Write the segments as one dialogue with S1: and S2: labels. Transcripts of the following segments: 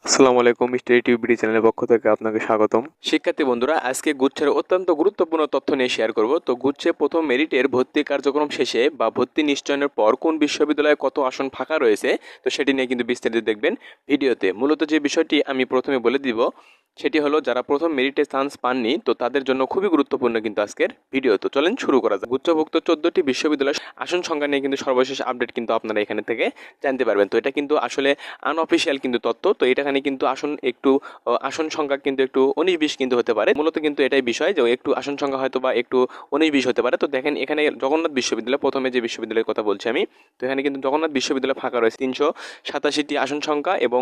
S1: আসসালামু আলাইকুম, study tube চ্যানেলের পক্ষ থেকে আপনাকে স্বাগতম। শিক্ষার্থী বন্ধুরা, আজকে গুচ্ছের অত্যন্ত গুরুত্বপূর্ণ তথ্য নিয়ে শেয়ার করব। তো গুচ্ছে প্রথম মেরিটের ভর্তি কার্যক্রম শেষে বা ভর্তি নিশ্চয়নের পর কোন বিশ্ববিদ্যালয়ে কত আসন ফাঁকা রয়েছে, তো সেটি নিয়ে কিন্তু বিস্তারিত দেখবেন ভিডিওতে। মূলত যে বিষয়টি আমি প্রথমে বলে দিব সেটি হলো, যারা প্রথম মেরিটে চান্স পাননি তো তাদের জন্য খুবই গুরুত্বপূর্ণ কিন্তু আজকের ভিডিও। তো চলেন শুরু করা যাক। গুচ্ছভুক্ত 14টি বিশ্ববিদ্যালয়ের আসন সংখ্যা নিয়ে কিন্তু সর্বশেষ আপডেট কিন্তু আপনারা এখানে থেকে জানতে পারবেন। তো এটা কিন্তু আসলে আনঅফিসিয়াল কিন্তু তথ্য। তো এটাখানে কিন্তু আসন সংখ্যা কিন্তু একটু 19-20 কিন্তু হতে পারে। মূলত কিন্তু এটাই বিষয় যে একটু আসন সংখ্যা হয়তো বা একটু 19-20 হতে পারে। তো দেখেন এখানে জগন্নাথ বিশ্ববিদ্যালয়, প্রথমে যে বিশ্ববিদ্যালয়ের কথা বলছি আমি, তো এখানে কিন্তু জগন্নাথ বিশ্ববিদ্যালয় ফাঁকা রয়েছে 387টি আসন সংখ্যা, এবং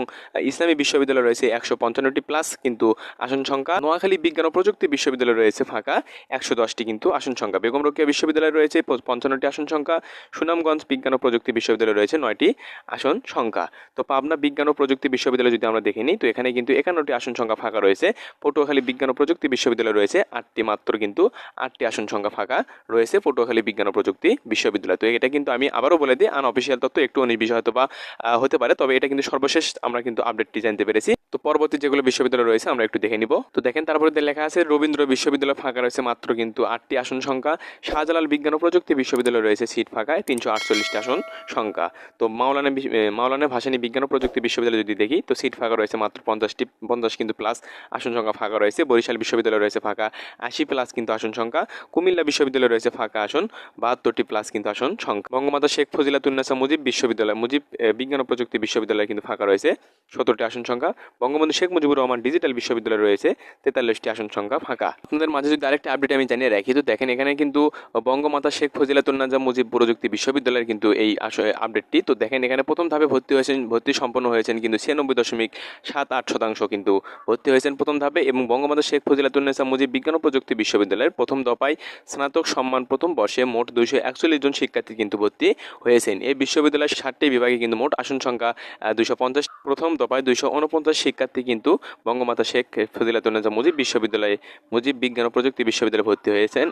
S1: ইসলামী বিশ্ববিদ্যালয় রয়েছে 155টি প্লাস কিন্তু আসন সংখ্যা। নোয়াখালী বিজ্ঞান ও প্রযুক্তি বিশ্ববিদ্যালয় রয়েছে ফাঁকা 110টি কিন্তু আসন সংখ্যা। বেগম রোকেয়া বিশ্ববিদ্যালয় রয়েছে 55টি আসন সংখ্যা। সুনামগঞ্জ বিজ্ঞান ও প্রযুক্তি বিশ্ববিদ্যালয় রয়েছে 9টি আসন সংখ্যা। তো পাবনা বিজ্ঞান ও প্রযুক্তি বিশ্ববিদ্যালয় যদি আমরা দেখে নিই, তো এখানে কিন্তু 51টি আসন সংখ্যা ফাঁকা রয়েছে। পটুয়াখালী বিজ্ঞান ও প্রযুক্তি বিশ্ববিদ্যালয় রয়েছে 8টি, মাত্র কিন্তু 8টি আসন সংখ্যা ফাঁকা রয়েছে পটুয়াখালী বিজ্ঞান ও প্রযুক্তি বিশ্ববিদ্যালয়। তো এটা কিন্তু আমি আবারও বলে দিই, আনঅফিসিয়াল তথ্য, একটু বিষয় হয়তো বা হতে পারে, তবে এটা কিন্তু সর্বশেষ আমরা কিন্তু আপডেটটি জানতে পেরেছি। তো পরবর্তী যেগুলো বিশ্ববিদ্যালয় রয়েছে আমরা একটু দেখে নিব। তো দেখেন তারপরে লেখা আছে রবীন্দ্র বিশ্ববিদ্যালয় ফাঁকা রয়েছে মাত্র কিন্তু 8টি আসন সংখ্যা। শাহজালাল বিজ্ঞান ও প্রযুক্তি বিশ্ববিদ্যালয় রয়েছে সিট ফাঁকায় 348টি আসন সংখ্যা। তো মাওলানা ভাসানী বিজ্ঞান ও প্রযুক্তি বিশ্ববিদ্যালয় যদি দেখি, তো সিট ফাঁকা রয়েছে মাত্র 50 কিন্তু প্লাস আসন সংখ্যা ফাঁকা রয়েছে। বরিশাল বিশ্ববিদ্যালয় রয়েছে ফাঁকা 80 প্লাস কিন্তু আসন সংখ্যা। কুমিল্লা বিশ্ববিদ্যালয় রয়েছে ফাঁকা আসন 72টি প্লাস কিন্তু আসন সংখ্যা। বঙ্গমাতা শেখ ফজিলাতুন্নেসা মুজিব বিশ্ববিদ্যালয়, বিজ্ঞান ও প্রযুক্তি বিশ্ববিদ্যালয় কিন্তু ফাঁকা রয়েছে 17টি আসন সংখ্যা। বঙ্গবন্ধু শেখ মুজিবুর রহমান ডিজিটাল বিশ্ববিদ্যালয় রয়েছে 43টি আসন সংখ্যা ফাঁকা। আপনাদের মাঝে যদি আরেকটা আপডেট আমি জানিয়ে রাখি, তো দেখেন এখানে কিন্তু বঙ্গমাতা শেখ ফজিলাতুন্নেসা মুজিব প্রযুক্তি বিশ্ববিদ্যালয়ের কিন্তু এই আপডেটটি। তো দেখেন এখানে প্রথম ধাপে ভর্তি সম্পন্ন হয়েছেন কিন্তু 96.78% কিন্তু ভর্তি হয়েছেন প্রথম ধাপে, এবং বঙ্গবন্ধু শেখ ফজিলাতুন্নেসা মুজিব বিজ্ঞান ও প্রযুক্তি বিশ্ববিদ্যালয়ের প্রথম দফায় স্নাতক সম্মান প্রথম বর্ষে মোট 241 জন শিক্ষার্থী কিন্তু ভর্তি হয়েছেন। এই বিশ্ববিদ্যালয়ের 7টি বিভাগে কিন্তু মোট আসন সংখ্যা 250। প্রথম দফায় 249 শিক্ষার্থী কিন্তু বঙ্গমাতা শেখ ফজিলাতুন্নেসা মুজিব বিজ্ঞান ও প্রযুক্তি বিশ্ববিদ্যালয়ে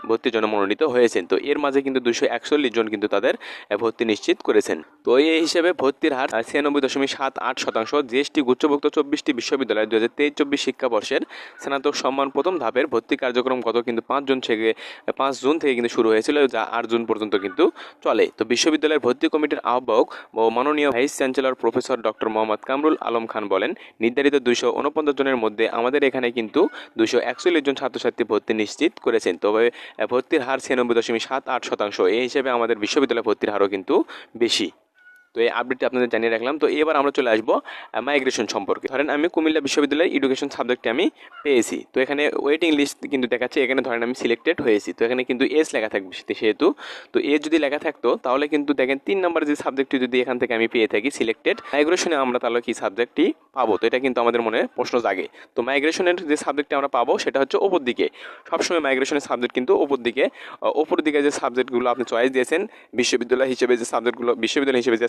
S1: ভর্তির জন্য মনোনীত হয়েছেন। তো এর মাঝে কিন্তু 241 জন কিন্তু তাদের ভর্তি নিশ্চিত করেছেন। তো এই হিসেবে ভর্তির হার 96.78%। জিএসটি গুচ্ছভুক্ত 24টি বিশ্ববিদ্যালয় 2023-24 শিক্ষাবর্ষের স্নাতক সম্মান প্রথম ধাপের ভর্তি কার্যক্রম গত কিন্তু 5 জুন থেকে কিন্তু শুরু হয়েছিল, যা 8 জুন পর্যন্ত কিন্তু চলে। তো বিশ্ববিদ্যালয়ের ভর্তি কমিটির আহ্বায়ক ও মাননীয় vice chancellor professor doctor Mohammad Kamrul Alam Khan বলেন, নির্ধারিত 249 জনের মধ্যে আমাদের এখানে কিন্তু 241 জন ছাত্রছাত্রী ভর্তি নিশ্চিত করেছেন। তবে ভর্তির হার 96.78%। এই হিসেবে আমাদের বিশ্ববিদ্যালয় ভর্তির হারও কিন্তু বেশি। তো এই আপডেটটি আপনাদের জানিয়ে রাখলাম। তো এবার আমরা চলে আসবো মাইগ্রেশন সম্পর্কে। ধরেন আমি কুমিল্লা বিশ্ববিদ্যালয়ের এডুকেশন সাবজেক্টে আমি পেয়েছি, তো এখানে ওয়েটিং লিস্ট কিন্তু দেখাচ্ছে। এখানে ধরেন আমি সিলেক্টেড হয়েছি, তো এখানে কিন্তু এস লেখা থাকবে সেহেতু। তো এ যদি লেখা থাকতো তাহলে কিন্তু দেখেন 3 নম্বর যে সাবজেক্টটি যদি এখান থেকে আমি পেয়ে থাকি সিলেক্টেড, মাইগ্রেশনে আমরা তাহলে কি সাবজেক্টটি পাবো? তো এটা কিন্তু আমাদের মনে প্রশ্ন জাগে। তো মাইগ্রেশনের যে সাবজেক্টটি আমরা পাবো সেটা হচ্ছে ওপর দিকে। সবসময় মাইগ্রেশনের সাবজেক্ট কিন্তু ওপর দিকে যে সাবজেক্টগুলো আপনি চয়েস দিয়েছেন বিশ্ববিদ্যালয় হিসেবে, যে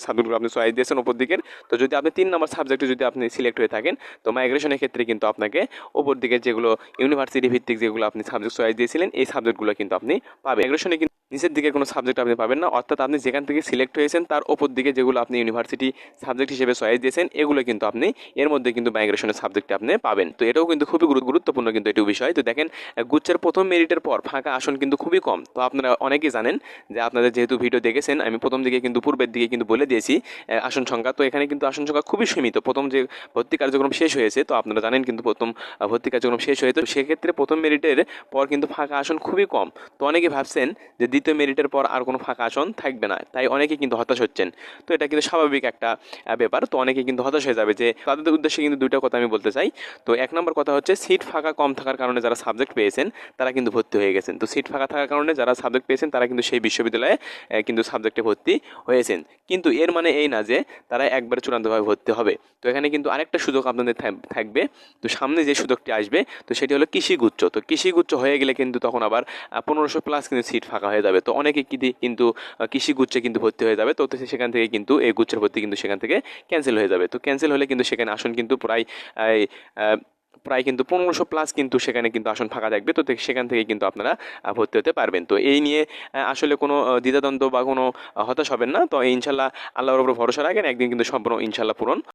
S1: সাবজেক্টগুলো আপনি চয়েস দিয়েছেন উপর দিকের, তো যদি আপনি 3 নম্বর সাবজেক্টে যদি আপনি সিলেক্ট হয়ে থাকেন, তো মাইগ্রেশনের ক্ষেত্রে কিন্তু আপনাকে উপর দিকে যেগুলো ইউনিভার্সিটি ভিত্তিক যেগুলো আপনি সাবজেক্ট চয়েস দিয়েছিলেন এই সাবজেক্টগুলো কিন্তু আপনি পাবেন। মাইগ্রেশনে কিন্তু নিচের দিকে কোনো সাবজেক্ট আপনি পাবেন না, অর্থাৎ আপনি যেখান থেকে সিলেক্ট হয়েছেন তার ওপর দিকে যেগুলো আপনি ইউনিভার্সিটি সাবজেক্ট হিসেবে চয়েস দিয়েছেন এগুলো কিন্তু আপনি এর মধ্যে কিন্তু মাইগ্রেশনের সাবজেক্টে আপনি পাবেন। তো এটাও কিন্তু খুবই গুরুত্বপূর্ণ কিন্তু এটি বিষয়। তো দেখেন গুচ্ছের প্রথম মেরিটের পর ফাঁকা আসন কিন্তু খুবই কম। তো আপনারা অনেকেই জানেন যে আপনাদের যেহেতু ভিডিও দেখেছেন, আমি প্রথম দিকে কিন্তু পূর্বের দিকে কিন্তু বলে দিয়েছি আসন সংখ্যা। তো এখানে কিন্তু আসন সংখ্যা খুবই সীমিত। প্রথম যে ভর্তি কার্যক্রম শেষ হয়েছে, তো আপনারা জানেন কিন্তু প্রথম ভর্তি কার্যক্রম শেষ হয়েছে, তো সেক্ষেত্রে প্রথম মেরিটের পর কিন্তু ফাঁকা আসন খুবই কম। তো অনেকে ভাবছেন যে দ্বিতীয় মেরিটের পর আর কোনো ফাঁকা আসন থাকবে না, তাই অনেকে কিন্তু হতাশ হচ্ছেন। তো এটা কিন্তু স্বাভাবিক একটা ব্যাপার। তো অনেকে কিন্তু হতাশ হয়ে যাবে, যে তাদের উদ্দেশ্যে কিন্তু দুইটা কথা আমি বলতে চাই। তো 1 নম্বর কথা হচ্ছে সিট ফাঁকা কম থাকার কারণে যারা সাবজেক্ট পেয়েছেন তারা কিন্তু ভর্তি হয়ে গেছেন। তো সিট ফাঁকা থাকার কারণে যারা সাবজেক্ট পেয়েছেন তারা কিন্তু সেই বিশ্ববিদ্যালয়ে কিন্তু সাবজেক্টে ভর্তি হয়েছেন, কিন্তু এর মানে এই না যে তারা একবারে চূড়ান্তভাবে ভর্তি হবে। তো এখানে কিন্তু আরেকটা সুযোগ আপনাদের থাকবে। তো সামনে যে সুযোগটি আসবে, তো সেটি হলো কৃষিগুচ্ছ। তো কৃষিগুচ্ছ হয়ে গেলে কিন্তু তখন আবার 1500 প্লাস কিন্তু সিট ফাঁকা হয়ে যাবে। তো অনেকে কিন্তু কৃষিগুচ্ছে কিন্তু ভর্তি হয়ে যাবে। তো সেখান থেকে কিন্তু এই গুচ্ছের ভর্তি কিন্তু সেখান থেকে ক্যান্সেল হয়ে যাবে। তো ক্যান্সেল হলে কিন্তু সেখানে আসন কিন্তু প্রায় কিন্তু 1500 প্লাস কিন্তু সেখানে কিন্তু আসন ফাঁকা থাকবে। তো সেখান থেকে কিন্তু আপনারা ভর্তি হতে পারবেন। তো এই নিয়ে আসলে কোনো দ্বিধাদ্বন্দ্ব বা কোনো হতাশ হবেন না। তো ইনশাল্লাহ আল্লাহর উপর ভরসা রাখেন, একদিন কিন্তু সম্পূর্ণ ইনশাল্লাহ পূরণ